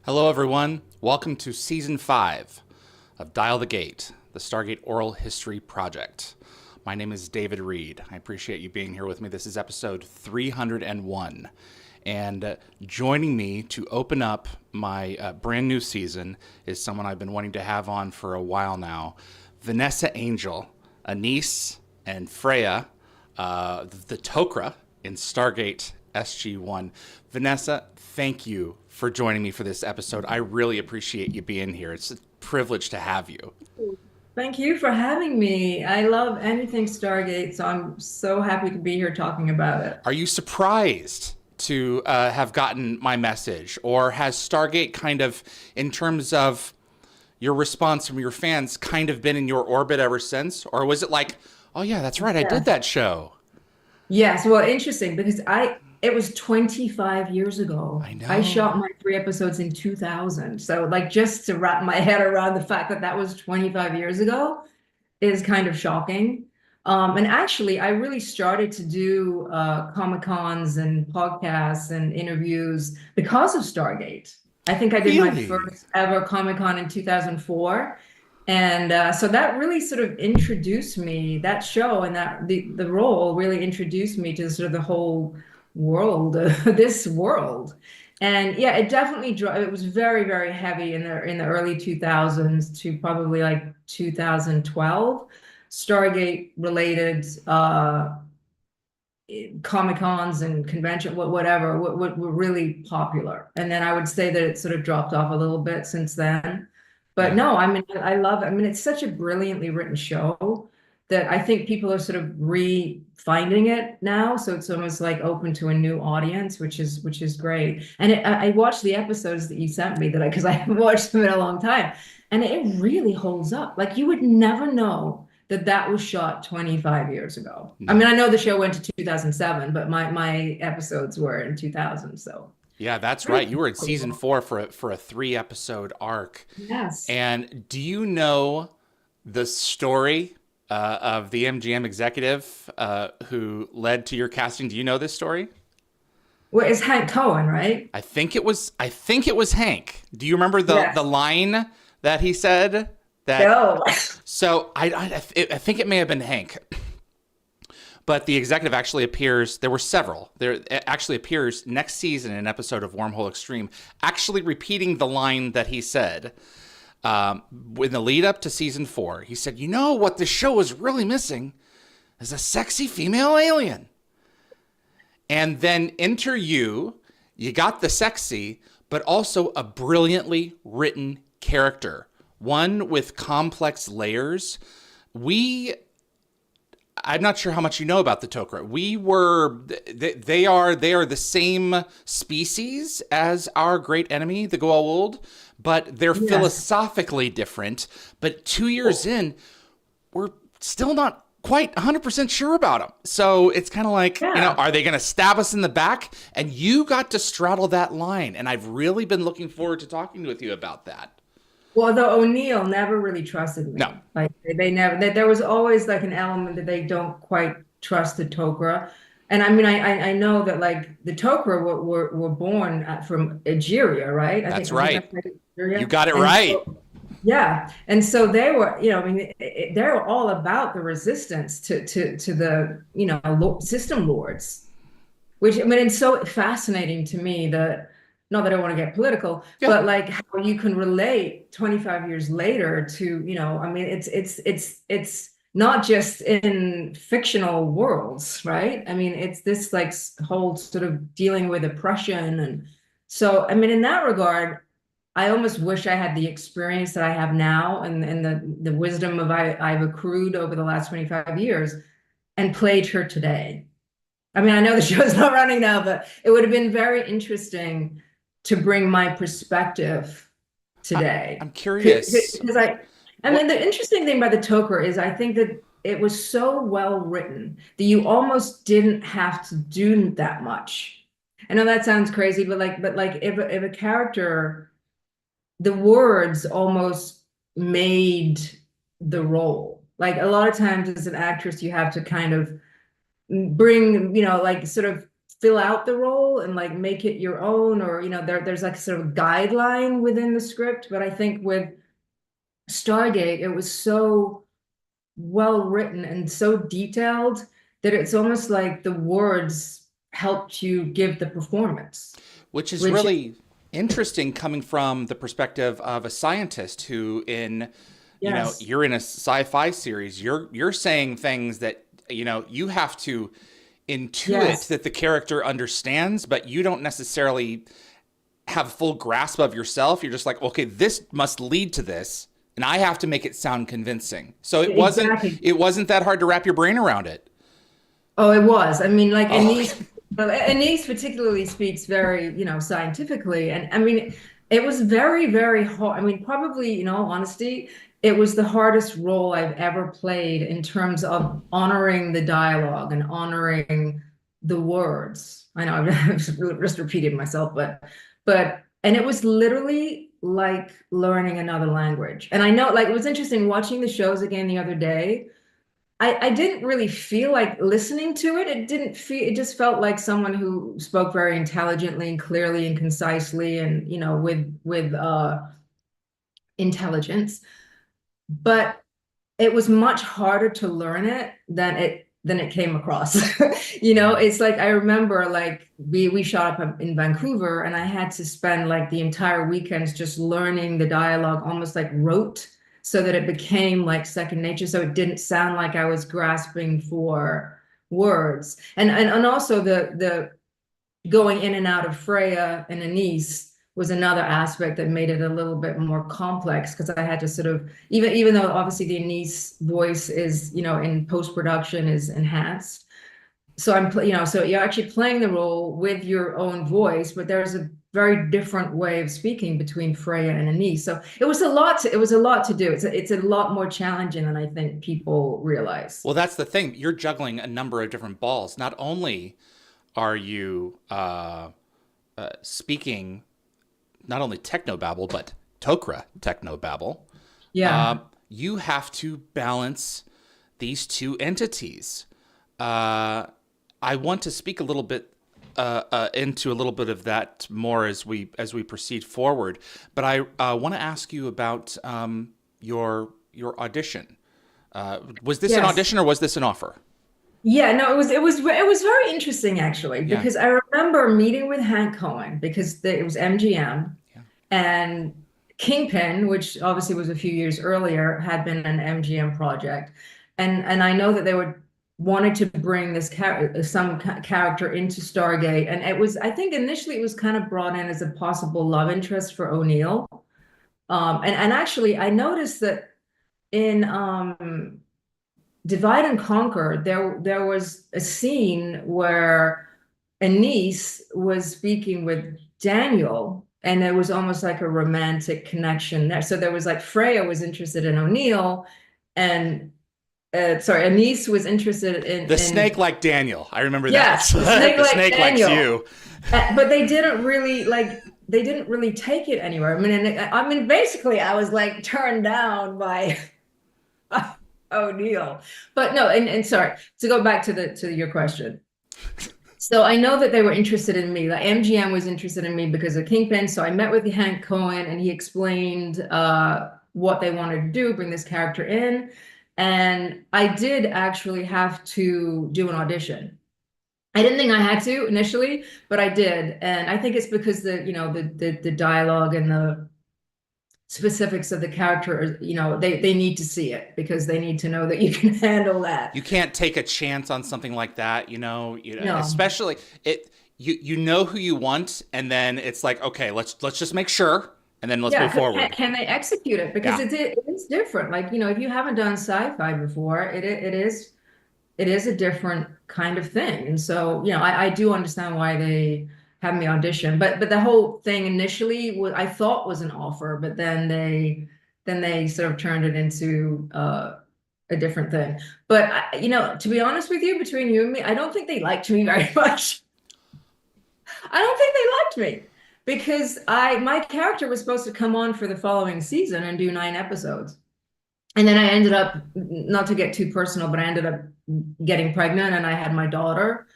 Hello, everyone. Welcome to Season 5 of Dial the Gate, the Stargate Oral History Project. My name is David Reed. I appreciate you being here with me. This is episode 301. And joining me to open up my brand new season is someone I've been wanting to have on for a while now, Vanessa Angel, Anise, and Freya, the Tok'ra in Stargate SG-1. Vanessa, thank you for joining me for this episode. I really appreciate you being here. It's a privilege to have you. Thank you for having me. I love anything Stargate, so I'm so happy to be here talking about it. Are you surprised to have gotten my message? Or has Stargate kind of, in terms of your response from your fans, kind of been in your orbit ever since? Or was it like, oh yeah, that's right, I Yeah. did that show? Yes, well, interesting because it was 25 years ago. I I know. shot my 3 episodes in 2000. So like just to wrap my head around the fact that that was 25 years ago is kind of shocking. And actually, I really started to do Comic Cons and podcasts and interviews because of Stargate. I think I did my Really? first ever Comic Con in 2004. And so that really sort of introduced me, that show and the role really introduced me to sort of the whole world, this world. And yeah, it definitely it was very, very heavy in the early 2000s to probably like 2012. Stargate related Comic Cons and convention, whatever, were really popular. And then I would say that it sort of dropped off a little bit since then. But Yeah. no, I mean, I love it. I mean, it's such a brilliantly written show that I think people are sort of re-finding it now. So it's almost like open to a new audience, which is great. And I watched the episodes that you sent me because I haven't watched them in a long time, and it really holds up. Like you would never know that that was shot 25 years ago. I mean, No. I know the show went to 2007, but my episodes were in 2000, so Yeah, that's really right. You were in season cool. 4 for a 3 episode arc. Yes. And do you know the story of the MGM executive who led to your casting? Do you know this story? Well, it's Hank Cohen, right? I think it was Hank. Do you remember the Yes. line that he said that No. so I think it may have been Hank. But the executive actually appears. There were several. There it actually appears next season in an episode of Wormhole Extreme, actually repeating the line that he said in the lead up to season 4. He said, "You know what the show is really missing is a sexy female alien." And then enter you. You got the sexy, but also a brilliantly written character, one with complex layers. We I'm not sure how much you know about the Tok'ra. They are the same species as our great enemy, the Goa'uld, but they're Yes. philosophically different. But 2 years in, we're still not quite 100% sure about them. So it's kind of like, Yeah. are they going to stab us in the back? And you got to straddle that line. And I've really been looking forward to talking with you about that. Well, the O'Neill never really trusted No. me. Like they never. There was always like an element that they don't quite trust the Tok'ra. And I mean, I know that like the Tok'ra were born from Egeria, right? That's I think right. that's right, You Egeria. got it And right. so yeah, and so they were, I mean, they're all about the resistance to the, system lords, which I mean, it's so fascinating to me that, not that I want to get political, Yeah. but like how you can relate 25 years later to, I mean, it's not just in fictional worlds, right? I mean, it's this like whole sort of dealing with oppression. And so, I mean, in that regard, I almost wish I had the experience that I have now and the wisdom I've accrued over the last 25 years and played her today. I mean, I know the show's not running now, but it would have been very interesting to bring my perspective I, today. I'm curious. Because I mean, What the interesting thing about the Toker is I think that it was so well written that you almost didn't have to do that much. I know that sounds crazy, but like if a character, the words almost made the role. Like a lot of times as an actress, you have to kind of bring, like sort of fill out the role and like make it your own, or there's like sort of guideline within the script. But I think with Stargate, it was so well written and so detailed that it's almost like the words helped you give the performance. Which is Which, really interesting coming from the perspective of a scientist who yes, you're in a sci-fi series, you're saying things that, you have to intuit yes, that the character understands, but you don't necessarily have full grasp of yourself. You're just like, okay, this must lead to this, and I have to make it sound convincing. So it wasn't exactly. it wasn't that hard to wrap your brain around it. Oh, it was. I mean, like Oh, Anise particularly speaks very, scientifically. And I mean, it was very, very hard. I mean, probably, in all honesty, it was the hardest role I've ever played in terms of honoring the dialogue and honoring the words. I know I've just repeated myself, and it was literally like learning another language. And I know, like, it was interesting watching the shows again the other day. I didn't really feel like listening to it. It just felt like someone who spoke very intelligently and clearly and concisely and, with intelligence. But it was much harder to learn it than it came across. It's like I remember like we shot up in Vancouver and I had to spend like the entire weekends just learning the dialogue almost like rote so that it became like second nature, so it didn't sound like I was grasping for words. And also the going in and out of Freya and Anise was another aspect that made it a little bit more complex because I had to sort of even though obviously the Anise voice is in post-production is enhanced. So so you're actually playing the role with your own voice, but there's a very different way of speaking between Freya and Anise. So it was a lot to do. It's a lot more challenging than I think people realize. well, that's the thing. You're juggling a number of different balls. Not only are you speaking not only technobabble but Tok'ra technobabble, Yeah. you have to balance these two entities. I want to speak a little bit into a little bit of that more as we proceed forward. But I want to ask you about your audition. Was this an Yes. audition or was this an offer? Yeah, no, it was very interesting actually, Yeah, because I remember meeting with Hank Cohen because it was MGM yeah. and Kingpin, which obviously was a few years earlier, had been an MGM project. And I know that they were wanted to bring this character into Stargate. And I think initially it was kind of brought in as a possible love interest for O'Neill. And actually I noticed that in Divide and Conquer, there was a scene where Anise was speaking with Daniel, and there was almost like a romantic connection there. So there was like Freya was interested in O'Neill, and sorry, Anise was interested The in snake like Daniel. I remember that. yes, the snake The like snake likes Daniel. you. But they didn't really take it anywhere. I mean, basically, I was like turned down by O'Neill. But no, and sorry, to go back to your question. So I know that they were interested in me. Like MGM was interested in me because of Kingpin. So I met with Hank Cohen and he explained what they wanted to do, bring this character in. And I did actually have to do an audition. I didn't think I had to initially, but I did. And I think it's because the dialogue and the specifics of the character, they need to see it because they need to know that you can handle that. You can't take a chance on something like that, No. especially it you know who you want and then it's like, okay, let's just make sure and then let's Yeah, move forward. can they execute it? Because Yeah. it is different. Like, if you haven't done sci-fi before, it is a different kind of thing. And so, I do understand why they have me audition. But the whole thing initially I thought was an offer, but then they sort of turned it into a different thing. But to be honest with you, between you and me, I don't think they liked me very much. I don't think they liked me because my character was supposed to come on for the following season and do 9 episodes. And then I ended up, not to get too personal, but I ended up getting pregnant and I had my daughter.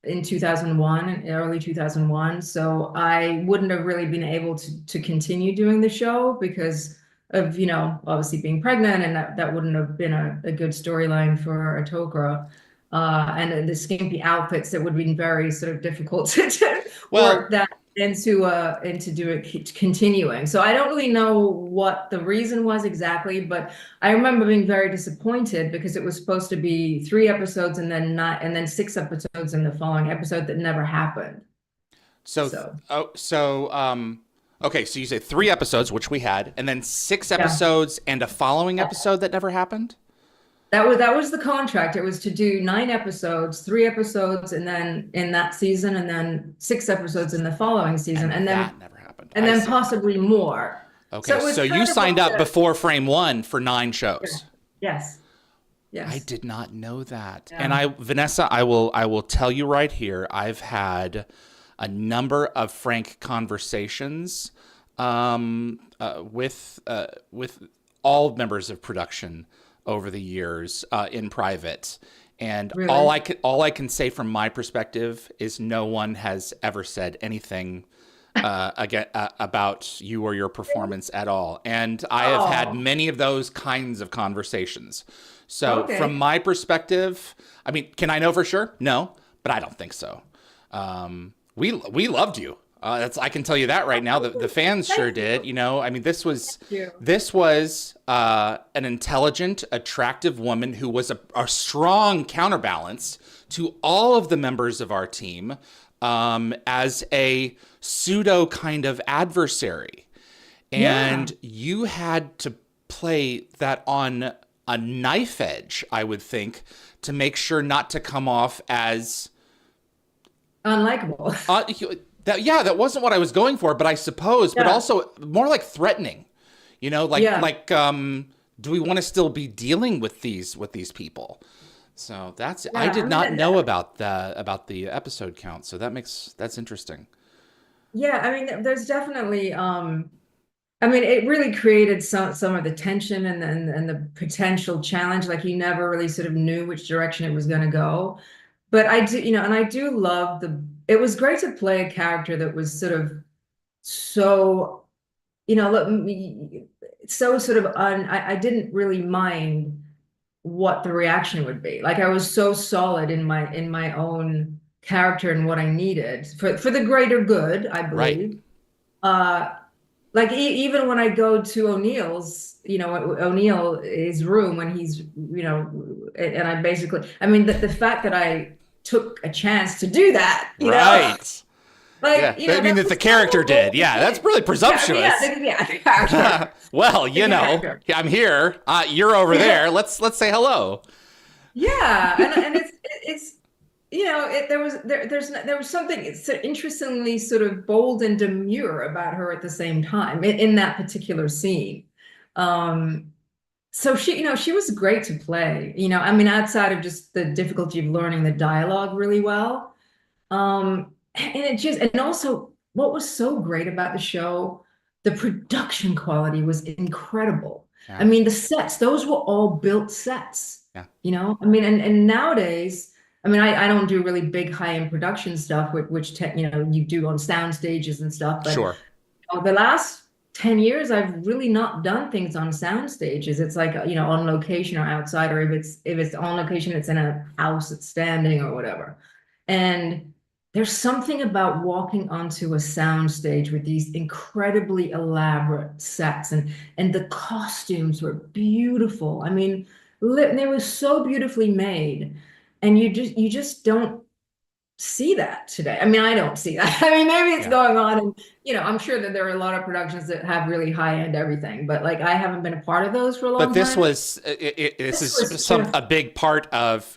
in 2001, early 2001. So I wouldn't have really been able to continue doing the show because of, obviously being pregnant, and that wouldn't have been a good storyline for a Tok'ra. And the skimpy outfits, that would have been very sort of difficult to Well, work that into do it continuing. So I don't really know what the reason was exactly, but I remember being very disappointed because it was supposed to be 3 episodes and then not, and then 6 episodes in the following episode that never happened. so, So okay, so you say 3 episodes, which we had, and then six yeah, episodes and a following episode that never happened? that was the contract. It was to do 9 episodes, 3 episodes, and then in that season, and then 6 episodes in the following season, And and then that never happened. and I then see. possibly more. So Okay, it was so you kind of signed like up before frame one for 9 shows. yes, I yes, did not know that. And yeah, Vanessa, I will tell you right here, I've had a number of frank conversations with all members of production over the years in private. And really. all I can say from my perspective is no one has ever said anything again about you or your performance at all. And I have had Oh, many of those kinds of conversations. So from okay. my perspective, I mean, can I know for sure? No, but I don't think so. We loved you. I can tell you that right now. The fans sure Thank did. you. You know, I mean, Thank you. this was an intelligent, attractive woman who was a strong counterbalance to all of the members of our team as a pseudo kind of adversary. Yeah. And you had to play that on a knife edge, I would think, to make sure not to come off as Unlikable. uh, that wasn't what I was going for, but I suppose, but Yeah. also more like threatening. You know, Yeah. do we want to still be dealing with these people? So I Yeah. did I mean, not know about the episode count. So that's interesting. yeah. I mean, there's definitely, I mean, it really created some of the tension and the potential challenge. Like you never really sort of knew which direction it was going to go. But I do, and I do love it was great to play a character that was sort of so, look, so sort of I didn't really mind what the reaction would be. Like I was so solid in my own character and what I needed for the greater good, I Right. believe. Uh, like even when I go to O'Neill's room when he's, and I basically, I mean, the fact that I took a chance to do that, Right. like, Yeah. I mean that that the was kind of character a bold did. Yeah, that's thing. really Yeah, I mean, presumptuous. the character, Well, the character. I'm here. You're over there. Let's say hello. Yeah, and it's there was something interestingly sort of bold and demure about her at the same time in that particular scene. Um, so she was great to play. I mean, outside of just the difficulty of learning the dialogue really well. And also what was so great about the show, the production quality was incredible. I Yeah. mean, the sets, those were all built sets, Yeah. I mean, and nowadays, I mean, I don't do really big high-end production stuff, you do on sound stages and stuff, but Sure. the last 10 years, I've really not done things on sound stages. It's like, on location or outside, or if it's on location, it's in a house that's standing or whatever. And there's something about walking onto a sound stage with these incredibly elaborate sets, and the costumes were beautiful. I mean, they were so beautifully made, and you just don't see that today. I mean, I don't see that. I mean, maybe it's Yeah. going on, and I'm sure that there are a lot of productions that have really high-end everything, but like I haven't been a part of those for a But long this time. was this This is was just a big part of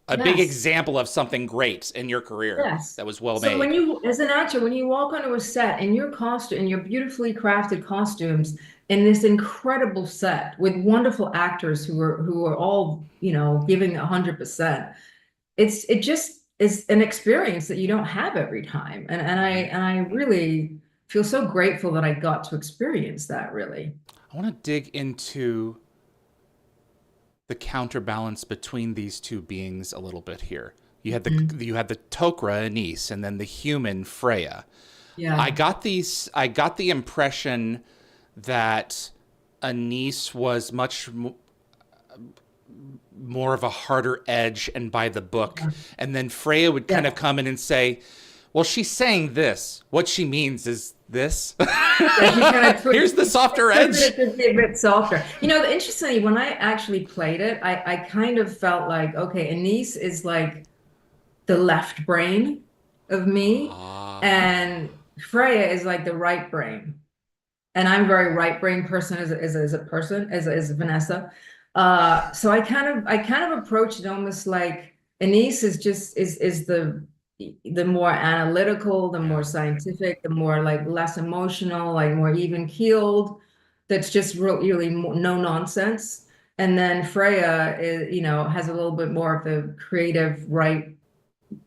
a big yes. example of something great in your career Yes. that was well So made. as an actor, when you walk onto a set in your costume, in your beautifully crafted costumes, in this incredible set with wonderful actors who are all, giving 100%, it just is an experience that you don't have every time. And I really feel so grateful that I got to experience that, really. I want to dig into the counterbalance between these two beings a little bit here. You had the Tok'ra Anise, and then the human Freya. Yeah. I got the impression that Anise was much more of a harder edge and by the book. And then Freya would kind of come in and say, well, she's saying this. What she means is this. Here's the softer edge. A bit softer. Interestingly, when I actually played it, I kind of felt like, okay, Anise is like the left brain of me, and Freya is like the right brain. And I'm a very right brain person as a person, as Vanessa. So I kind of approached it almost like Anise is just is the more analytical, the more scientific, the more like less emotional, like more even keeled. That's just really no nonsense. And then Freya is, has a little bit more of the creative right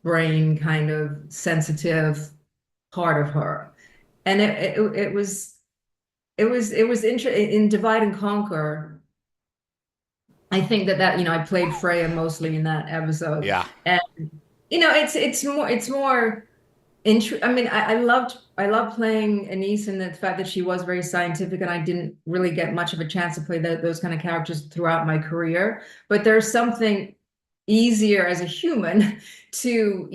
brain kind of sensitive part of her. And it was interesting in Divide and Conquer. I think that I played Freya mostly in that episode. Yeah. And it's more I mean, I loved playing Anise, and the fact that she was very scientific, and I didn't really get much of a chance to play those kind of characters throughout my career. But there's something easier as a human to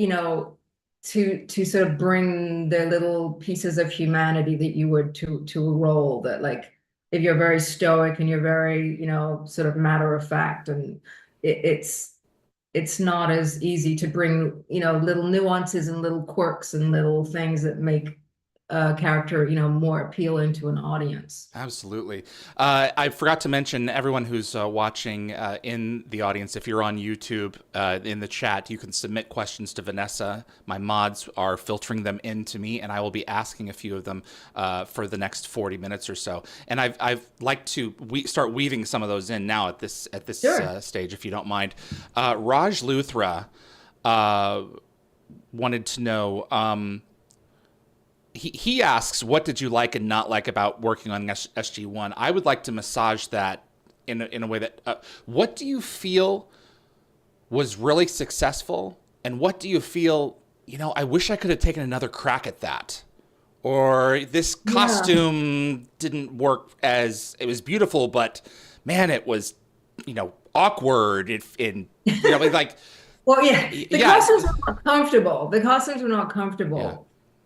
to sort of bring the little pieces of humanity that you would to a role, that like if you're very stoic and you're very sort of matter of fact, and it's not as easy to bring little nuances and little quirks and little things that make a character more appealing to an audience. Absolutely. I forgot to mention, everyone who's watching in the audience, if you're on YouTube, in the chat, you can submit questions to Vanessa. My mods are filtering them in to me, and I will be asking a few of them for the next 40 minutes or so. And I've like to start weaving some of those in now at this Sure. stage, if you don't mind. Raj Luthra wanted to know. He asks, what did you like and not like about working on SG-1? I would like to massage that in a way that, what do you feel was really successful? And what do you feel, I wish I could have taken another crack at that? Or this costume didn't work as, it was beautiful, but man, it was, awkward. Like. Well, yeah, the costumes were not comfortable. The costumes were not comfortable. Yeah.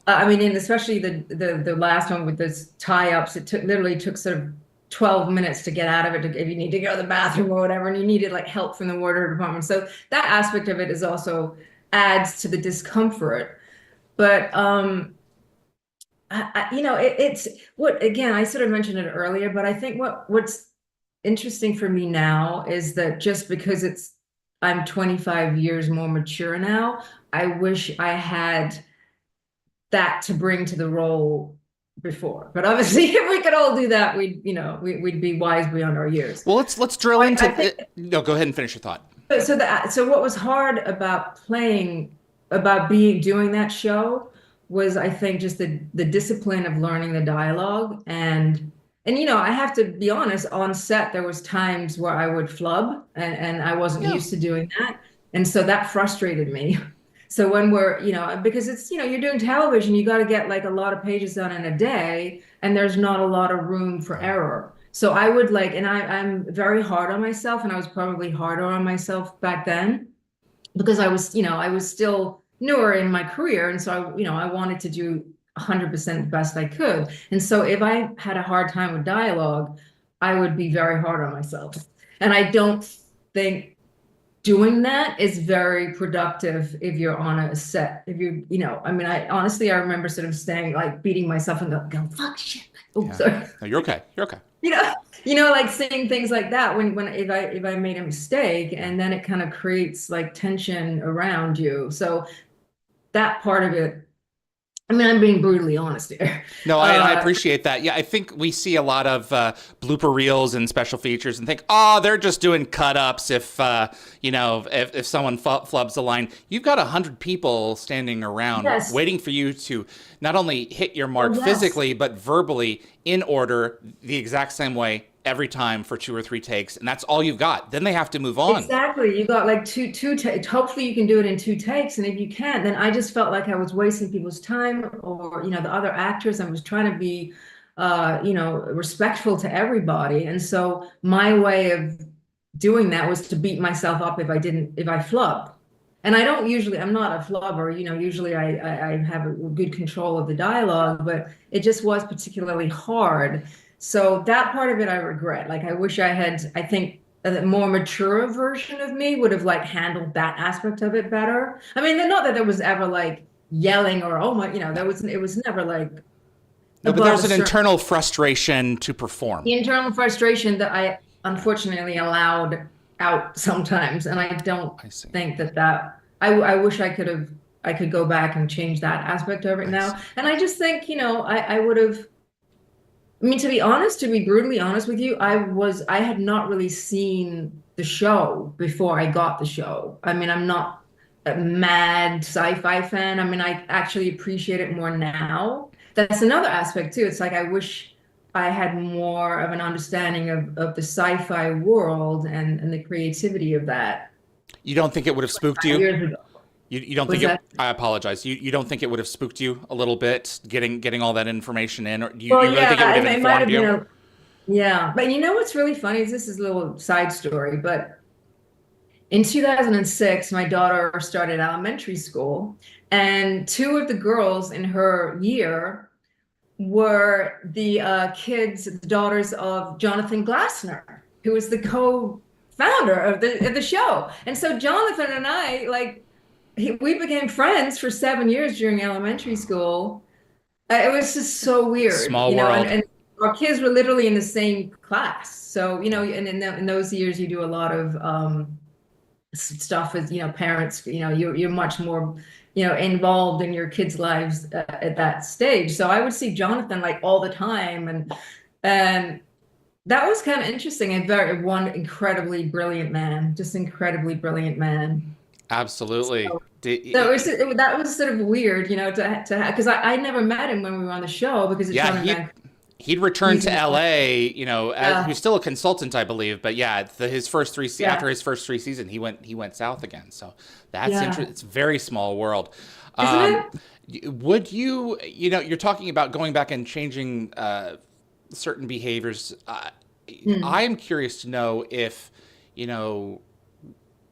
I mean, and especially the last one with those tie-ups, it literally took sort of 12 minutes to get out of it if you need to go to the bathroom or whatever, and you needed like help from the wardrobe department. So that aspect of it is also adds to the discomfort. But it's what, again, I sort of mentioned it earlier, but I think what's interesting for me now is that just because I'm 25 years more mature now, I wish I had that to bring to the role before. But obviously, if we could all do that, we'd be wise beyond our years. Well, let's drill into it. No, go ahead and finish your thought. So what was hard about doing that show was, I think, just the discipline of learning the dialogue, and I have to be honest, on set there was times where I would flub, and I wasn't used to doing that, and so that frustrated me. So when we're, because it's, you're doing television, you got to get like a lot of pages done in a day, and there's not a lot of room for error. So I would and I'm very hard on myself, and I was probably harder on myself back then because I was still newer in my career. And so, I wanted to do 100% the best I could. And so if I had a hard time with dialogue, I would be very hard on myself. And I don't think doing that is very productive if you're on a set. If I remember sort of staying, like beating myself and go, fuck shit. Oh, sorry. No, you're okay. You're okay. Like saying things like that when if I made a mistake, and then it kind of creates like tension around you. So that part of it, I'm being brutally honest here. No, I appreciate that. Yeah, I think we see a lot of blooper reels and special features and think, oh, they're just doing cut-ups if someone flubs the line. You've got 100 people standing around waiting for you to not only hit your mark physically, but verbally in order the exact same way every time for 2 or 3 takes, and that's all you've got. Then they have to move on. Exactly. You got like two takes. Hopefully you can do it in 2 takes. And if you can't, then I just felt like I was wasting people's time, or, the other actors. I was trying to be, respectful to everybody. And so my way of doing that was to beat myself up if I flubbed. And I'm not a flubber, usually I have a good control of the dialogue, but it just was particularly hard. So that part of it I regret. Like, I wish I think a more mature version of me would have like handled that aspect of it better. I mean, not that there was ever like yelling or, oh my, it was never like. No, but there's an internal frustration to perform. The internal frustration that I unfortunately allowed out sometimes. And I don't think that I wish I could go back and change that aspect of it now. And I just think, I would have, I mean, to be brutally honest with you, I had not really seen the show before I got the show. I mean, I'm not a mad sci-fi fan. I mean, I actually appreciate it more now. That's another aspect too. It's like, I wish I had more of an understanding of the sci-fi world and the creativity of that. You don't think it would have spooked you? Years ago. You don't think it, I apologize. You don't think it would have spooked you a little bit, getting all that information in? Or do you really think it would have informed you? Yeah. But what's really funny is, this is a little side story, but in 2006, my daughter started elementary school, and 2 of the girls in her year were the daughters of Jonathan Glassner, who was the co-founder of the show. And so Jonathan and I, like, we became friends for 7 years during elementary school. It was just so weird. Small world. And our kids were literally in the same class. So, and in those years, you do a lot of stuff as, parents, you're much more, involved in your kids' lives at that stage. So I would see Jonathan like all the time. And that was kind of interesting. And one incredibly brilliant man, just incredibly brilliant man. Absolutely. So that was sort of weird, because I never met him when we were on the show, because he'd returned to LA, who's still a consultant, I believe. But yeah, after his first 3 seasons, he went south again. So that's interesting. It's a very small world. Isn't it? Would you, you're talking about going back and changing certain behaviors. I'm curious to know if,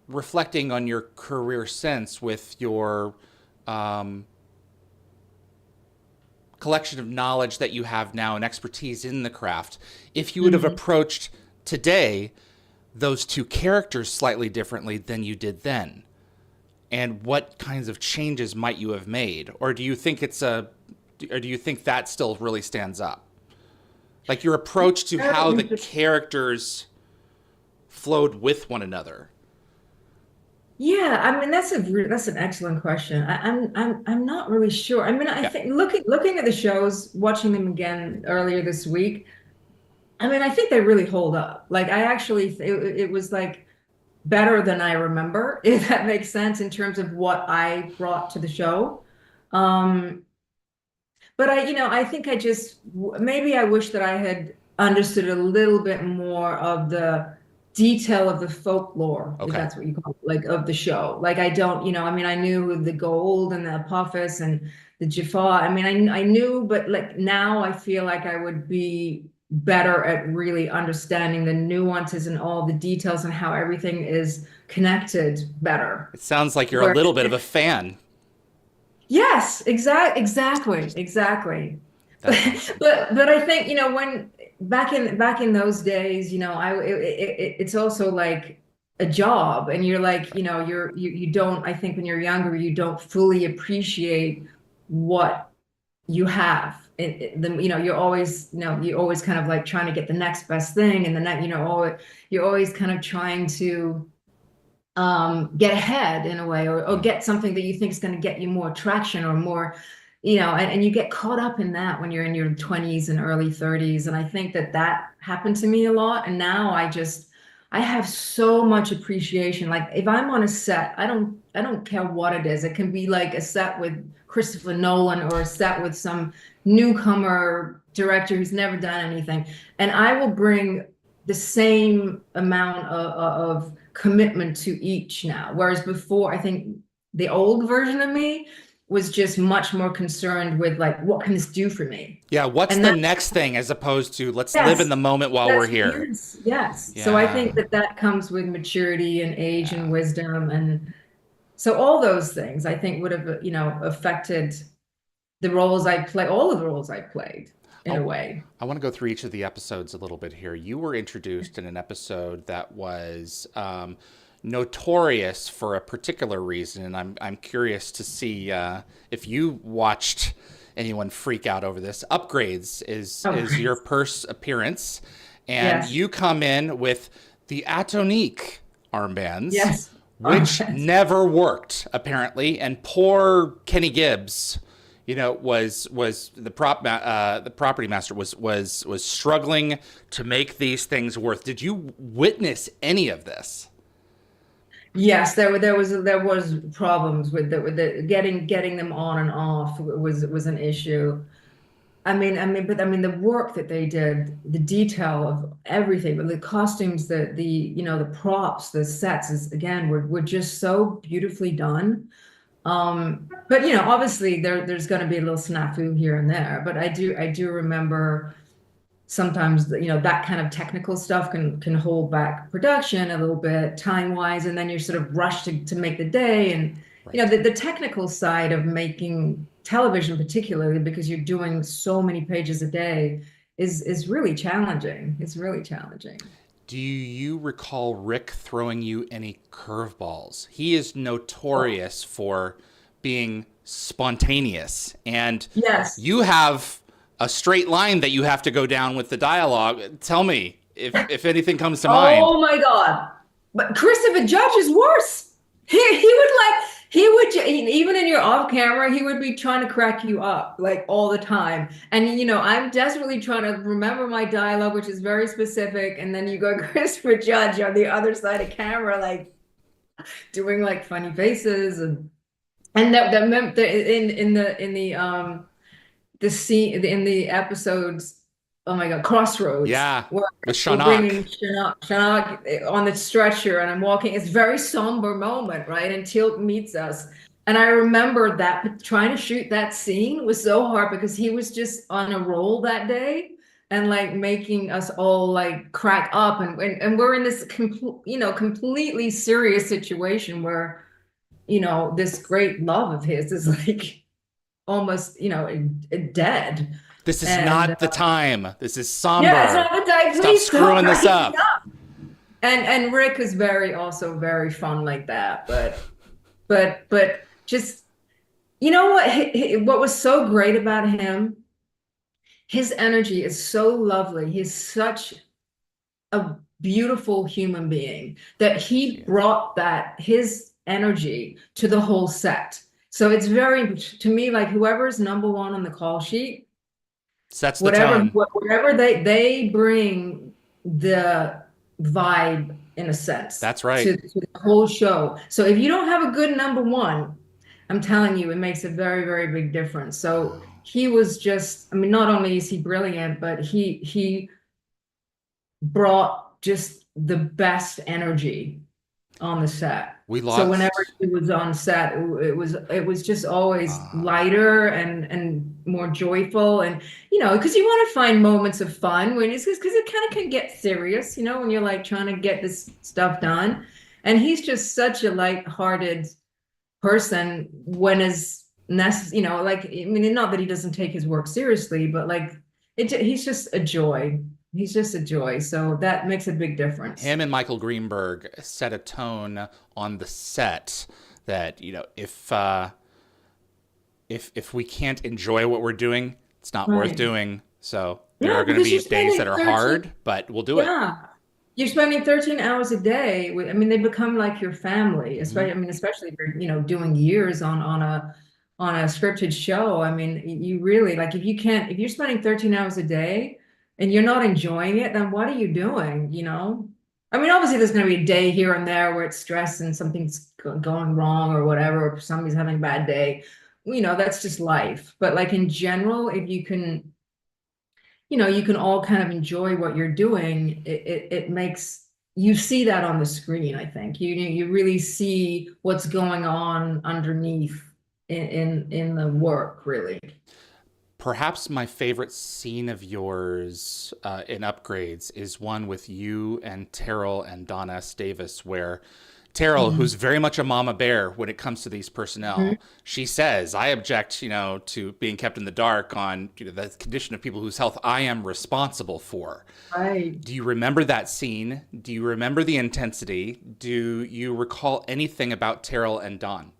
reflecting on your career since, with your collection of knowledge that you have now and expertise in the craft, if you would have approached today those 2 characters slightly differently than you did then, and what kinds of changes might you have made? Or do you think that still really stands up? Like, your approach to how the characters flowed with one another. Yeah, I mean, that's an excellent question. I'm not really sure. I mean, I think looking at the shows, watching them again earlier this week, I mean, I think they really hold up. Like, I actually, it was like better than I remember, if that makes sense, in terms of what I brought to the show. But I think maybe I wish that I had understood a little bit more of the detail of the folklore, if that's what you call it, like, of the show. Like, I don't, I mean, I knew the gold and the Apophis and the Jaffa. I mean, I knew, but like, now I feel like I would be better at really understanding the nuances and all the details and how everything is connected better. It sounds like you're a little bit of a fan. Yes, exactly. But I think, when back in those days, it's also like a job, and you're like, you don't, I think when you're younger, you don't fully appreciate what you have. You're always, you're always kind of like trying to get the next best thing, and you're always kind of trying to get ahead in a way, or get something that you think is going to get you more traction or more, and you get caught up in that when you're in your 20s and early 30s. And I think that happened to me a lot. And now I have so much appreciation. Like, if I'm on a set, I don't care what it is. It can be like a set with Christopher Nolan, or a set with some newcomer director who's never done anything. And I will bring the same amount of commitment to each now. Whereas before, I think the old version of me was just much more concerned with like, what can this do for me? Yeah, what's And the that, next thing as opposed to let's live in yes, the moment while we're that's, here. yes, yes. So I Yeah. think that that comes with maturity and age Yeah. and wisdom. And so all those things I think would have, affected the roles I play, all of the roles I played in a Oh, way. I want to go through each of the episodes a little bit here. You were introduced in an episode that was notorious for a particular reason, and I'm curious to see if you watched anyone freak out over this. Upgrades Oh, is your purse appearance, and yes, you come in with the Atonique armbands, yes. which never worked apparently, and poor Kenny Gibbs, was the property master was struggling to make these things worth. Did you witness any of this? Yes, there was problems with the getting them on and off was an issue. But the work that they did, the detail of everything, but the costumes, the props, the sets is again were just so beautifully done. But obviously there's going to be a little snafu here and there. But I do remember sometimes that kind of technical stuff can hold back production a little bit time wise, and then you're sort of rushed to make the day. And Right. the technical side of making television, particularly because you're doing so many pages a day, is really challenging. It's really challenging. Do you recall Rick throwing you any curveballs? He is notorious for being spontaneous, and Yes. you have a straight line that you have to go down with the dialogue. Tell me if anything comes to mind. Oh my God. But Christopher Judge is worse. Even in your off camera, he would be trying to crack you up like all the time. And I'm desperately trying to remember my dialogue, which is very specific. And then you go Christopher Judge on the other side of camera, like doing like funny faces and that meant that the scene in the episodes, oh my God, Crossroads, Yeah, where with we're Shanak. bringing Shanak on the stretcher and I'm walking. It's a very somber moment, right? And Teal meets us. And I remember that trying to shoot that scene was so hard because he was just on a roll that day and like making us all like crack up. And we're in this completely serious situation where, this great love of his is like almost, dead. This is And not the time. This is yeah, it's somber. not the time. Stop Please stop screwing this cracking up. up. And Rick is also very fun like that. But just you know what? What was so great about him? His energy is so lovely. He's such a beautiful human being that he Yes. brought his energy to the whole set. So it's very, to me, like whoever's number one on the call sheet, Sets the tone. whatever they bring the vibe in a sense That's right. to the whole show. So if you don't have a good number one, I'm telling you, it makes a very, very big difference. So he was just, not only is he brilliant, but he brought just the best energy on the set. We So whenever lost. he was on set, it was just always lighter and more joyful, and because you want to find moments of fun when it's because it kind of can get serious, when you're like trying to get this stuff done. And he's just such a light-hearted person when is necessary, like not that he doesn't take his work seriously, but like he's just a joy. He's just a joy. So that makes a big difference. Him and Michael Greenberg set a tone on the set that if we can't enjoy what we're doing, it's not worth Right. doing. So there Yeah, are going to because be you're days spending that are 13 hard, but we'll do it. Yeah. You're spending 13 hours a day with, they become like your family, Mhm. especially if you're, doing years on a scripted show. You really like if you're spending 13 hours a day and you're not enjoying it, then what are you doing, Obviously there's going to be a day here and there where it's stress and something's going wrong or whatever, or somebody's having a bad day. That's just life. But like in general, if you can you can all kind of enjoy what you're doing, it makes you see that on the screen, I think. You really see what's going on underneath in the work, really. Perhaps my favorite scene of yours in Upgrades is one with you and Teryl and Don S. Davis, where Teryl, who's very much a mama bear when it comes to these personnel, Mhm. she says, "I object, to being kept in the dark on the condition of people whose health I am responsible for." Right. Do you remember that scene? Do you remember the intensity? Do you recall anything about Teryl and Don?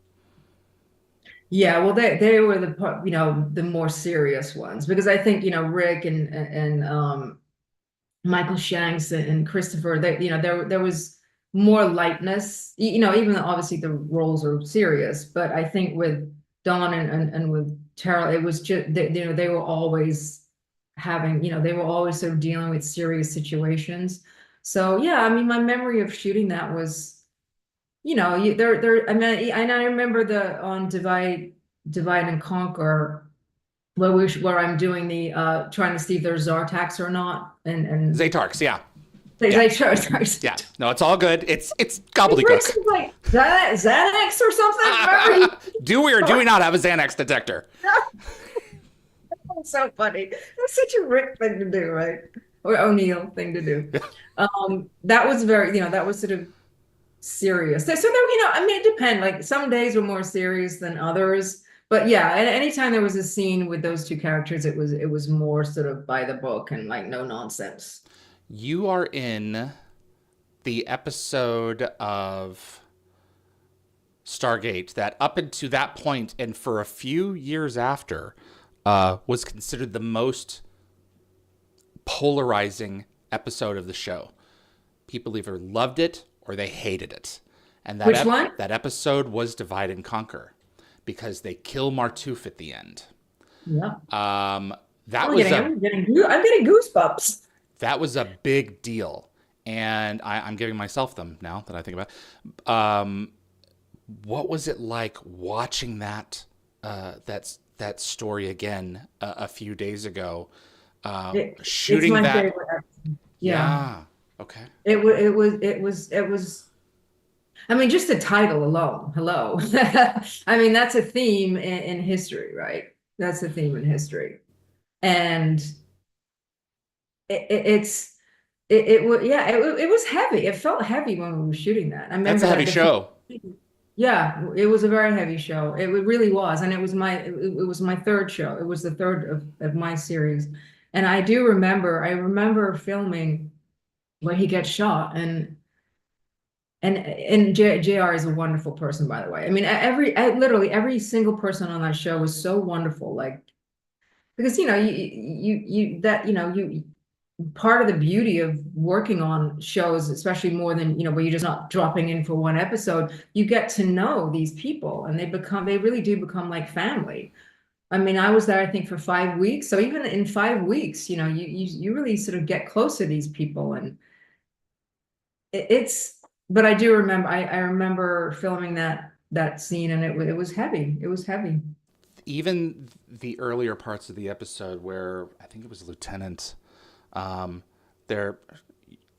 Yeah, well, they were the more serious ones because I think, Rick and Michael Shanks and Christopher, there was more lightness, even though obviously the roles are serious, but I think with Don and with Terrell, it was just, they were always they were always sort of dealing with serious situations. So yeah, I mean, my memory of shooting that was, I mean, and I remember on Divide and Conquer, where I'm doing the trying to see if there's Zartax or not, and Zatarks, yeah. Yeah. they show Yeah. No, it's all good. It's Briggs gobbledygook. was like Xanax or something. Remember? Do we or do we not have a Xanax detector? That's so funny. That's such a Rick thing to do, right? Or O'Neill thing to do. That was very, that was sort of serious. So there, I mean, it depends. Like some days were more serious than others. But yeah, and anytime there was a scene with those two characters, it was more sort of by the book and like no nonsense. You are in the episode of Stargate that up until that point and for a few years after was considered the most polarizing episode of the show. People either loved it or they hated it. And Which one? that episode was Divide and Conquer because they kill Martouf at the end. Yeah. That was I'm getting goosebumps. that was a big deal, and I'm giving myself them now that I think about it. What was it like watching that story again a few days ago? It's Shooting my that, favorite episode. Yeah. yeah, okay. It was. I mean, just the title alone. Hello. I mean, that's a theme in history, right? That's a theme in history, and it's it was yeah it was heavy. It felt heavy when we were shooting that. I That's a remember heavy like show. yeah, it was a very heavy show. It really was, and it was my third show. It was the third of my series, and I remember filming where he gets shot, and JR is a wonderful person, by the way. I mean, literally every single person on that show was so wonderful. Like, because you part of the beauty of working on shows, especially more than where you're just not dropping in for one episode, you get to know these people, and they really do become like family. I mean, I was there, I think, for 5 weeks. So even in 5 weeks, you really sort of get close to these people, and it's. But I do remember, I remember filming that scene, and it was heavy. It was heavy. Even the earlier parts of the episode where I think it was Lieutenant, um, they're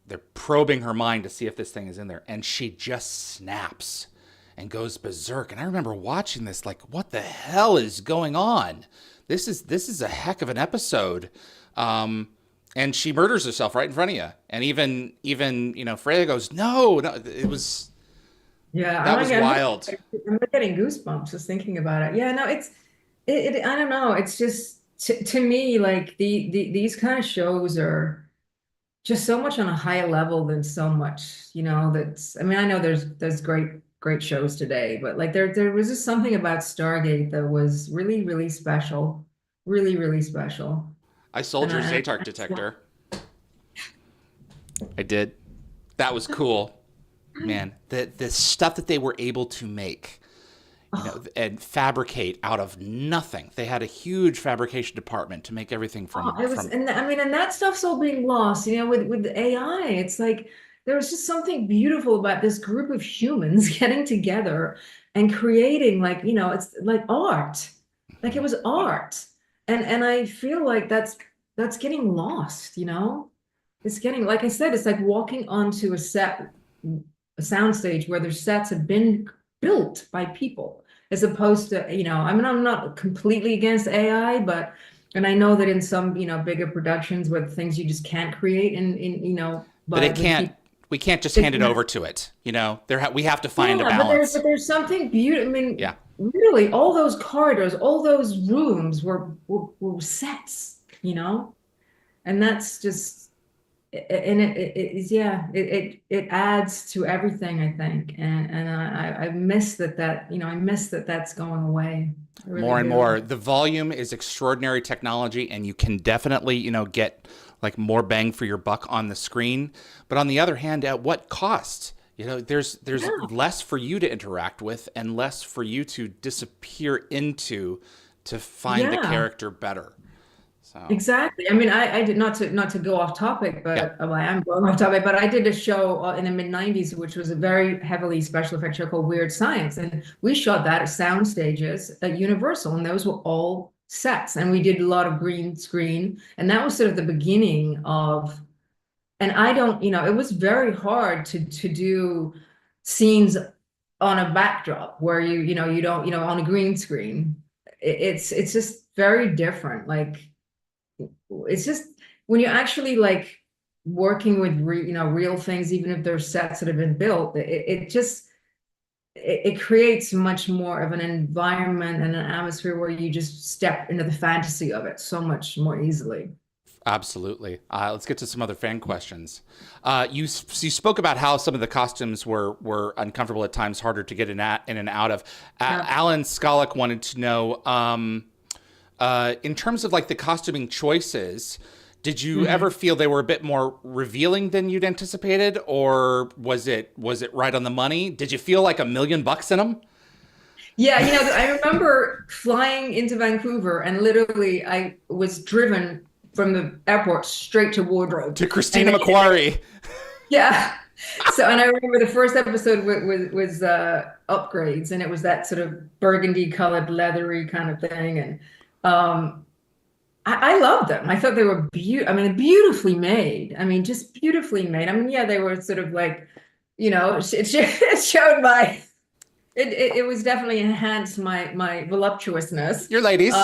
they're probing her mind to see if this thing is in there, and she just snaps and goes berserk. And I remember watching this like, what the hell is going on? This is a heck of an episode. And she murders herself right in front of you. And even Freya goes, no, it was Yeah, that was wild. I'm getting goosebumps just thinking about it. Yeah, no, I don't know. It's just to me like these kind of shows are just so much on a higher level than so much, that's I mean, I know there's great shows today, but like there was just something about Stargate that was really, really special. Really, really special. I sold And your I, Zatark detector. I did. That was cool. Man, the stuff that they were able to make, oh, and fabricate out of nothing. They had a huge fabrication department to make everything it was, from and I mean, and that stuff's all being lost, with AI. It's like there was just something beautiful about this group of humans getting together and creating, like, it's like art, like it was art, and I feel like that's getting lost, you know? It's getting, like I said, it's like walking onto a soundstage where their sets have been built by people, as opposed to, you know, I mean, I'm not completely against AI, but, and I know that in some, you know, bigger productions where things you just can't create you know, But by with people. we can't just They hand it can't. over to it. You know, we have to find a Yeah, but balance. there's something beautiful. I mean, Yeah. really, all those corridors, all those rooms were sets, you know? And that's just, and it is, yeah, it adds to everything, I think. And I miss that, you know, I miss that's going away. I really More and do. more. The volume is extraordinary technology, and you can definitely, you know, get like more bang for your buck on the screen. But on the other hand, at what cost? You know, there's Yeah. less for you to interact with and less for you to disappear into to find the Yeah. character better. So Exactly. I mean, I did not to go off topic, yeah, but well, I am going off topic. But I did a show in the mid '90s, which was a very heavily special effects show called Weird Science, and we shot that at sound stages at Universal, and those were all sets, and we did a lot of green screen, and that was sort of the beginning of. And I don't, you know, it was very hard to do scenes on a backdrop where you know, you don't, you know, on a green screen. It's just very different. Like it's just when you're actually like working with you know, real things, even if there's sets that have been built, it just it creates much more of an environment and an atmosphere where you just step into the fantasy of it so much more easily. absolutely. Let's get to some other fan questions. You spoke about how some of the costumes were uncomfortable at times, harder to get in and out of. Yeah. Alan Skolick wanted to know, in terms of like the costuming choices, did you Mhm. ever feel they were a bit more revealing than you'd anticipated, or was it right on the money? Did you feel like $1 million in them? Yeah, you know, I remember flying into Vancouver and literally I was driven from the airport straight to wardrobe. To And Christina then, McQuarrie. yeah. So, and I remember the first episode was upgrades, and it was that sort of burgundy colored leathery kind of thing. And um I loved them. I thought they were I mean, beautifully made. I mean, just beautifully made. I mean, yeah, they were sort of like, you know, it showed my it was definitely enhanced my voluptuousness. Your Uh, ladies.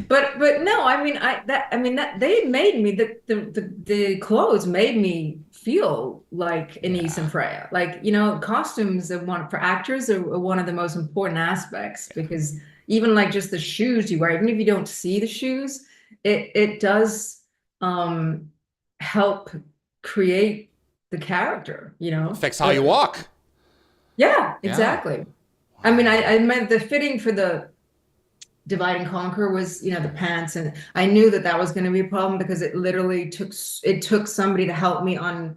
but no, I mean I mean that they made me the clothes made me feel like Anise Yeah. and Freya. Like, you know, costumes are one for actors are one of the most important aspects because even like just the shoes you wear, even if you don't see the shoes, it does um help create the character, you know? Affects how you walk. Yeah, Yeah. exactly. I mean, Wow. I meant the fitting for the divide and conquer was, you know, the pants, and I knew that was going to be a problem because it literally took somebody to help me untie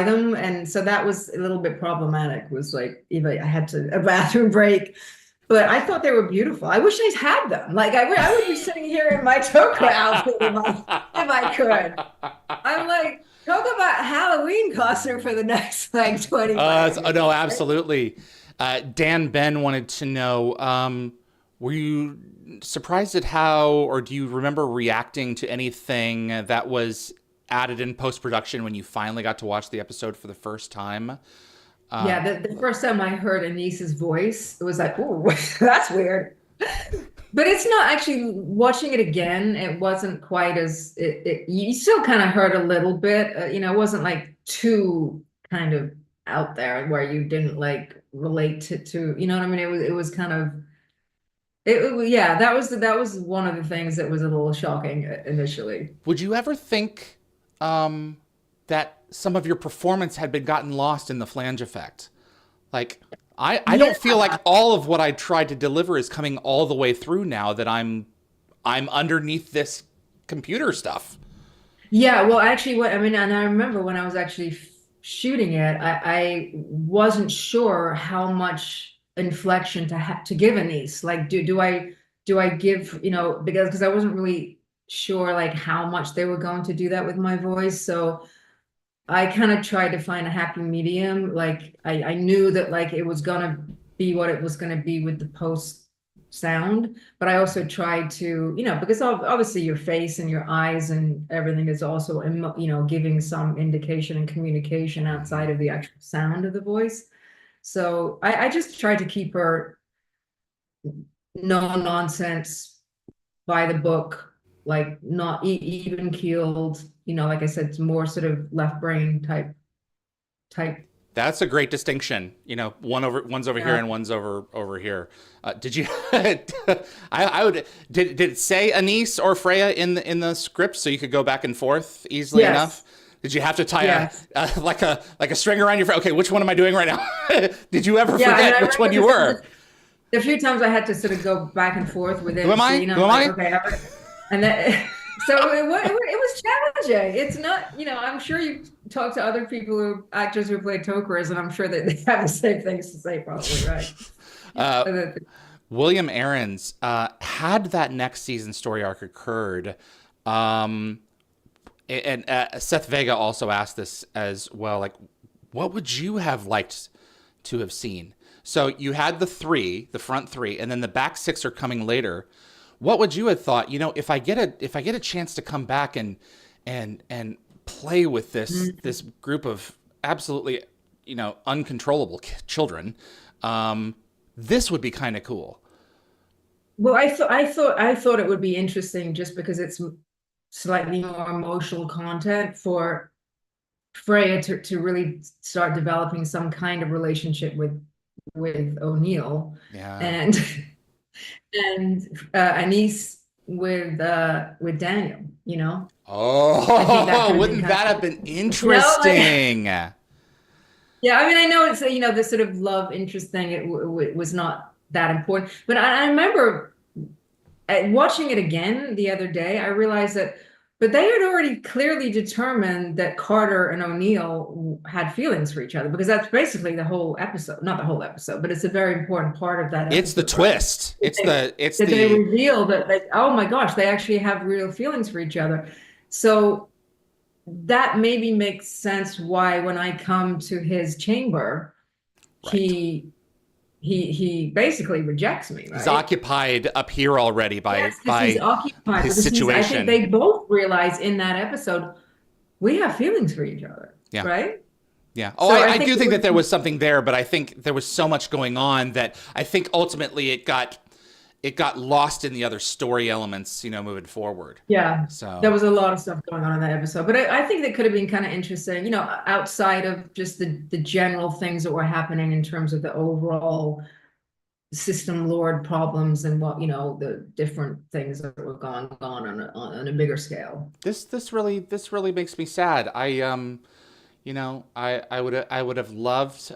them, and so that was a little bit problematic. Was like if I had to a bathroom break, but I thought they were beautiful. I wish I had them. Like I would be sitting here in my Tok'ra outfit if I could. I'm like, talk about Halloween costume for the next like 25 years. No, absolutely. Dan Ben wanted to know, were you surprised at how, or do you remember reacting to anything that was added in post-production when you finally got to watch the episode for the first time? Uh, Yeah, the first time I heard Anis's voice, it was like, oh, that's weird. But it's not actually watching it again. It wasn't quite as you still kind of heard a little bit. You know, it wasn't like too kind of out there where you didn't like relate to you know what I mean. It was kind of yeah. That was one of the things that was a little shocking initially. would you ever think, that some of your performance had been gotten lost in the flange effect? Like, I Yeah, don't feel like all of what I tried to deliver is coming all the way through now that I'm underneath this computer stuff. yeah. Well, actually, what I mean, and I remember when I was actually shooting it, I wasn't sure how much inflection to give Anise. Like, do I give, you know, because I wasn't really sure like how much they were going to do that with my voice. So I kind of tried to find a happy medium. Like I knew that like it was gonna be what it was gonna be with the post sound, but I also try to, because obviously your face and your eyes and everything is also, giving some indication and communication outside of the actual sound of the voice. So I just try to keep her no nonsense, by the book, like not even keeled, like I said, it's more sort of left brain type. That's a great distinction. One's over here Yeah. and one's over here. Did you? I would. Did it say Anise or Freya in the script so you could go back and forth easily Yes. enough? Did you have to tie Yes. like a string around your? Okay, which one am I doing right now? Did you ever Yeah, and forget I which one remember you were? a few times I had to sort of go back and forth within Who am the I? scene. I'm Who am like, I? okay, and then so it was challenging. It's not, I'm sure you talk to other actors who play Tok'ras, and I'm sure that they have the same things to say, probably, right? Uh, So William Aarons, had that next season story arc occurred, um, and Seth Vega also asked this as well, like, what would you have liked to have seen? So you had the front three, and then the back six are coming later. What would you have thought? If I get a chance to come back and play with this group of absolutely uncontrollable children, this would be kind of cool. Well, I thought it would be interesting just because it's slightly more emotional content for Freya to really start developing some kind of relationship with O'Neill, Yeah. and Anise with Daniel. I think that Oh, could have been wouldn't kind that have of, been like, interesting? yeah. I mean, I know it's the sort of love interest thing. It was not that important, but I remember watching it again the other day. I realized that, but they had already clearly determined that Carter and O'Neill had feelings for each other, because that's basically the whole episode. Not the whole episode, but it's a very important part of that It's the episode, right? twist. It's That they the reveal that, like, oh my gosh, they actually have real feelings for each other. So that maybe makes sense why when I come to his chamber, right. he basically rejects me, He's right? occupied up here already by Yes, because he's occupied, his because I think situation. they both realize in that episode we have feelings for each other, Yeah. right? Yeah. Oh, So I I think do it think that would there be, was something there, but I think there was so much going on that I think ultimately it got lost in the other story elements, moving forward. yeah, there So was a lot of stuff going on in that episode, but I think that could have been kind of interesting, outside of just the general things that were happening in terms of the overall system lord problems and the different things that were going on on a bigger scale. this really makes me sad. I would have loved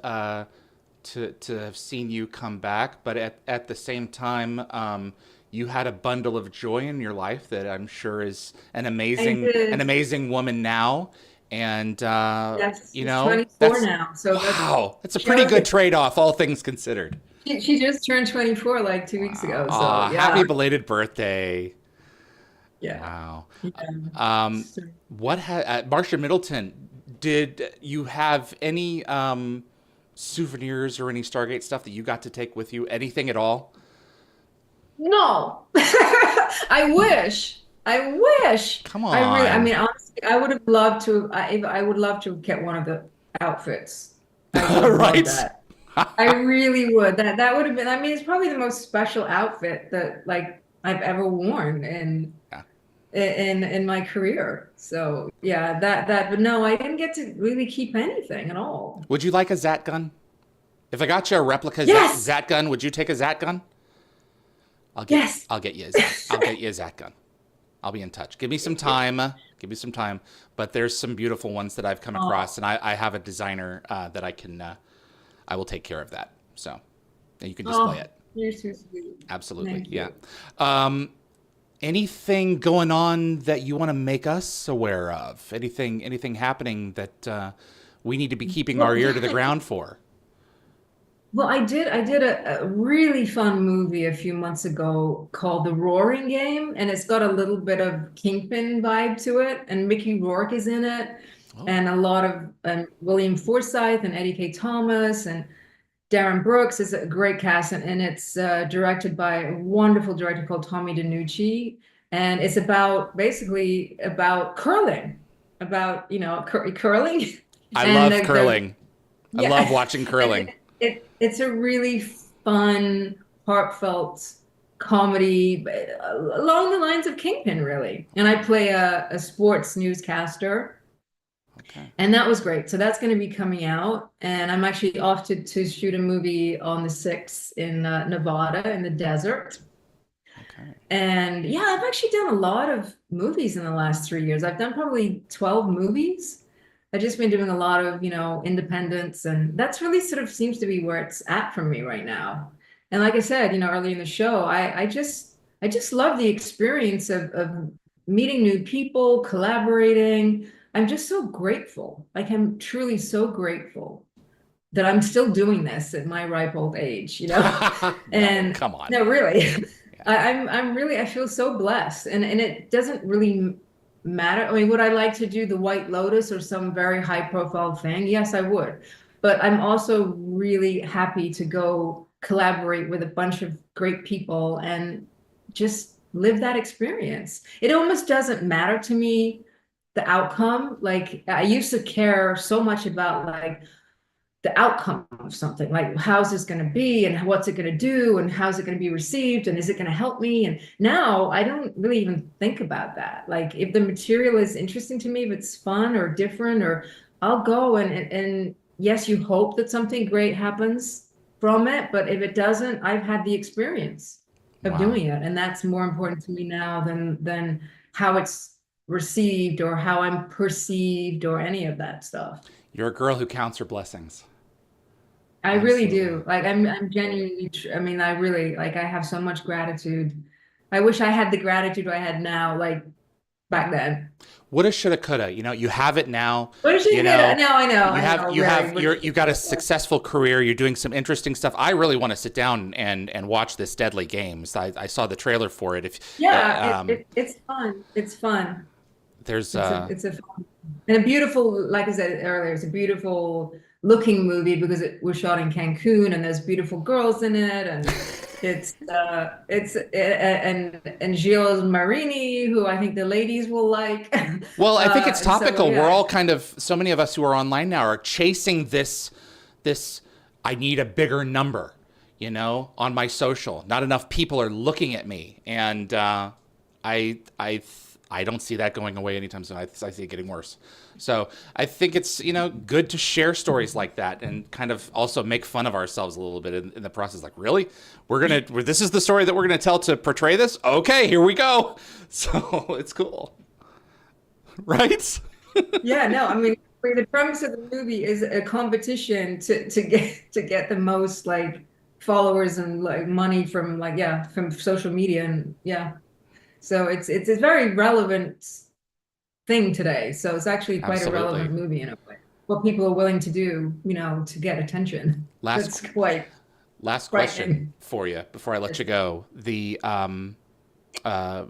to have seen you come back, but at the same time, you had a bundle of joy in your life that I'm sure is an I amazing an did. amazing woman now, and Yes, she's 24 now, so wow, that's a pretty shows good that trade off, all things considered. she just turned 24 like 2 weeks Wow, ago. So aw, yeah, happy belated birthday. yeah, Wow. yeah. Um, So- Marcia Middleton, did you have any souvenirs or any Stargate stuff that you got to take with you? Anything at all? No, I wish. I wish. Come I on. mean, honestly, I would have loved to. I would love to get one of the outfits. I would have loved Right? that. I really would. That would have been. I mean, it's probably the most special outfit that, like, I've ever worn Yeah. in my career. So yeah, but no, I didn't get to really keep anything at all. Would you like a Zat gun? If I got you a replica Yes, Zat gun, would you take a Zat gun? I'll get yes. I'll get you a Zat. I'll get you a Zat gun. I'll be in touch. Give me some time. Give me some time. But there's some beautiful ones that I've come Oh, across, and I have a designer that I will take care of that. So you can display oh, it. you're so sweet. Absolutely. Thank Yeah. you. Um, anything going on that you want to make us aware of? Anything happening that we need to be keeping Well, our ear to the yeah. ground for? Well, I did a really fun movie a few months ago called The Roaring Game, and it's got a little bit of Kingpin vibe to it, and Mickey Rourke is in it, Oh, and a lot of William Forsythe and Eddie K. Thomas, and Darren Brooks is a great cast, and it's directed by a wonderful director called Tommy DeNucci, and it's about basically about curling, about curling, I and love curling. I love yeah, watching and curling. it's a really fun, heartfelt comedy along the lines of Kingpin, really. And I play a sports newscaster. Okay. And that was great. So that's going to be coming out. And I'm actually off to shoot a movie on the 6th in Nevada in the desert. Okay. And yeah, I've actually done a lot of movies in the last 3 years. I've done probably 12 movies. I've just been doing a lot of, independence. And that's really sort of seems to be where it's at for me right now. And like I said, earlier in the show, I just love the experience of meeting new people, collaborating. I'm just so grateful. Like I'm truly so grateful that I'm still doing this at my ripe old age. No, And come on. no, really, Yeah. I feel so blessed. And it doesn't really matter. I mean, would I like to do the White Lotus or some very high profile thing? Yes, I would. But I'm also really happy to go collaborate with a bunch of great people and just live that experience. It almost doesn't matter to me the outcome. Like I used to care so much about like the outcome of something, like how's this going to be and what's it going to do and how's it going to be received and is it going to help me? And now I don't really even think about that. Like if the material is interesting to me, if it's fun or different, or I'll go and yes, you hope that something great happens from it, but if it doesn't, I've had the experience of Wow. doing it, and that's more important to me now than how it's received or how I'm perceived or any of that stuff. You're a girl who counts her blessings. I really Absolutely. do. Like I'm genuinely, I mean, I really like I have so much gratitude. I wish I had the gratitude I had now, like back then. Woulda, shoulda, coulda. You have it now. What did you You get? know, No, you I have know, you very have much. you got a successful career. You're doing some interesting stuff. I really want to sit down and watch this Deadly Games. I saw the trailer for it. If Yeah, it's fun. It's fun. there's It's a fun and a beautiful, like I said earlier, it's a beautiful looking movie because it was shot in Cancun and there's beautiful girls in it, and and Gilles Marini, who I think the ladies will like. well, I think it's And so topical. We're yeah. all kind of so many of us who are online now are chasing this. I need a bigger number. On my social. Not enough people are looking at me, and I I I don't see that going away anytime soon. I see it getting worse. So I think it's good to share stories like that and kind of also make fun of ourselves a little bit in the process. Like, really, this is the story that we're gonna tell to portray this. Okay, here we go. So it's cool, right? Yeah, no, I mean, the premise of the movie is a competition to get the most like followers and like money from like yeah, from social media, and yeah. So it's a very relevant thing today. So it's actually quite a Absolutely. relevant movie in a way. What people are willing to do, to get attention. Last That's quite last question frightening. for you before I let you go. The uh,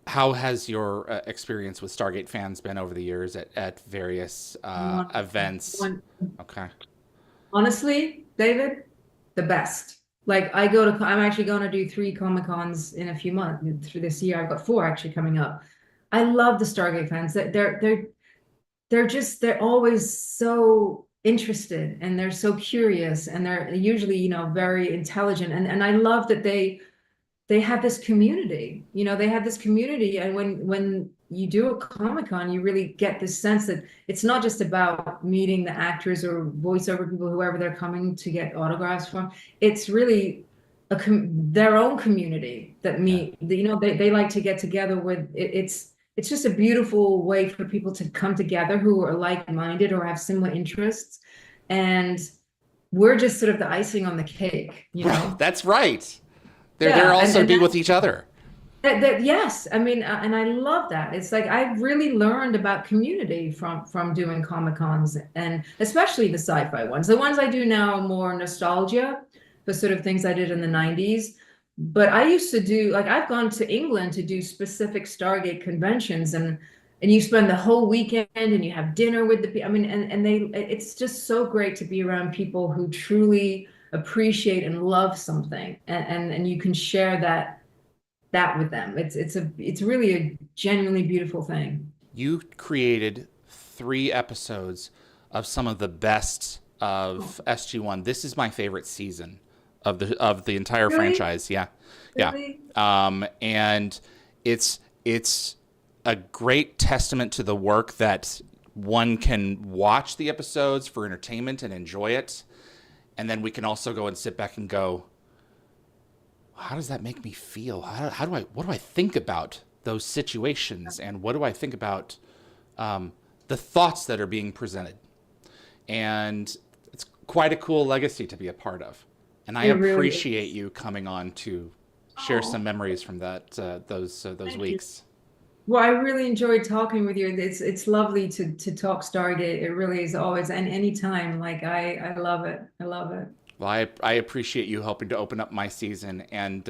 how has your experience with Stargate fans been over the years at various Wonderful. events? Okay. Honestly, David, the best. Like I'm actually going to do 3 Comic Cons in a few months through this year. I've got 4 actually coming up. I love the Stargate fans. They're always so interested and they're so curious and they're usually, very intelligent. And I love that they have this community. They have this community, and when you do a Comic-Con, you really get this sense that it's not just about meeting the actors or voiceover people, whoever they're coming to get autographs from. It's really their own community that Yeah. meet. They like to get together with it's just a beautiful way for people to come together who are like-minded or have similar interests, and we're just sort of the icing on the cake, you Right. know? That's right. They're there Yeah, and also to and be with that's each other. yes, I mean, and I love that. It's like I've really learned about community from doing Comic Cons, and especially the sci-fi ones. The ones I do now are more nostalgia, the sort of things I did in the 90s. But I used to do like I've gone to England to do specific Stargate conventions, and and you spend the whole weekend and you have dinner with the people. I mean, and it's just so great to be around people who truly appreciate and love something, and you can share that with them. It's really a genuinely beautiful thing. You created 3 episodes of some of the best of SG-1. This is my favorite season of the entire Really? franchise. Yeah, yeah. Really? And it's a great testament to the work that one can watch the episodes for entertainment and enjoy it, and then we can also go and sit back and go, how does that make me feel? What do I think about those situations, and what do I think about the thoughts that are being presented? And it's quite a cool legacy to be a part of. And I It really appreciate is. you coming on to share Oh, some memories from those thank you. weeks. Well, I really enjoyed talking with you. It's lovely to talk Stargate. It really is always and anytime. Like I love it. I love it. Well, I appreciate you helping to open up my season, and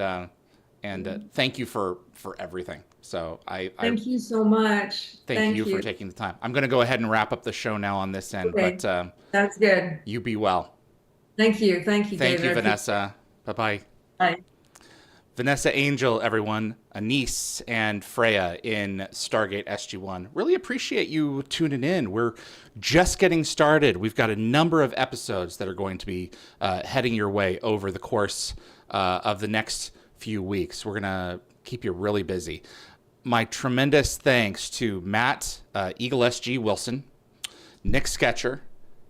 thank you for everything. So I Thank you so much. thank you Thank for you. taking the time. I'm going to go ahead and wrap up the show now on this end, Okay, but that's good. you be well. Thank you. Thank you, Thank David. you, I appreciate Vanessa. Bye bye. it. Vanessa Angel, everyone, Anise, and Freya in Stargate SG-1. Really appreciate you tuning in. We're just getting started. We've got a number of episodes that are going to be heading your way over the course of the next few weeks. We're going to keep you really busy. My tremendous thanks to Matt, Eagle SG Wilson, Nick Sketcher,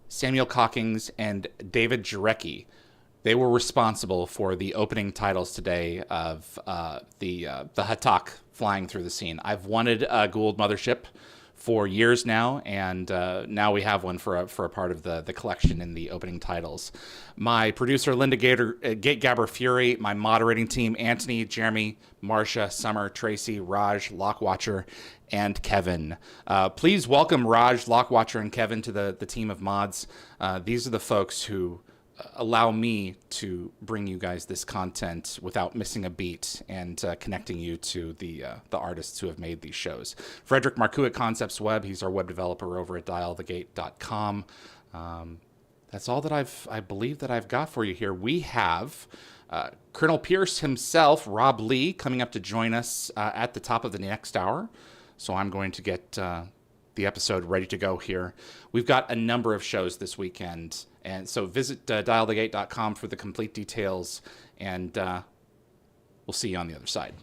Samuel Cockings, and David Jarecki. They were responsible for the opening titles today of the Hatak flying through the scene. I've wanted a Gould mothership for years now, and now we have one for a part of the collection in the opening titles. My producer, Linda Gabber Fury, my moderating team, Anthony, Jeremy, Marcia, Summer, Tracy, Raj, Lockwatcher, and Kevin. Please welcome Raj, Lockwatcher, and Kevin to the team of mods. These are the folks who allow me to bring you guys this content without missing a beat, and connecting you to the artists who have made these shows. Frederick Marcoux at Concepts Web. He's our web developer over at dialthegate.com. That's all that I believe that I've got for you here. We have Colonel Pierce himself, Rob Lee, coming up to join us at the top of the next hour. So I'm going to get the episode ready to go here. We've got a number of shows this weekend, and so visit dialthegate.com for the complete details, and we'll see you on the other side.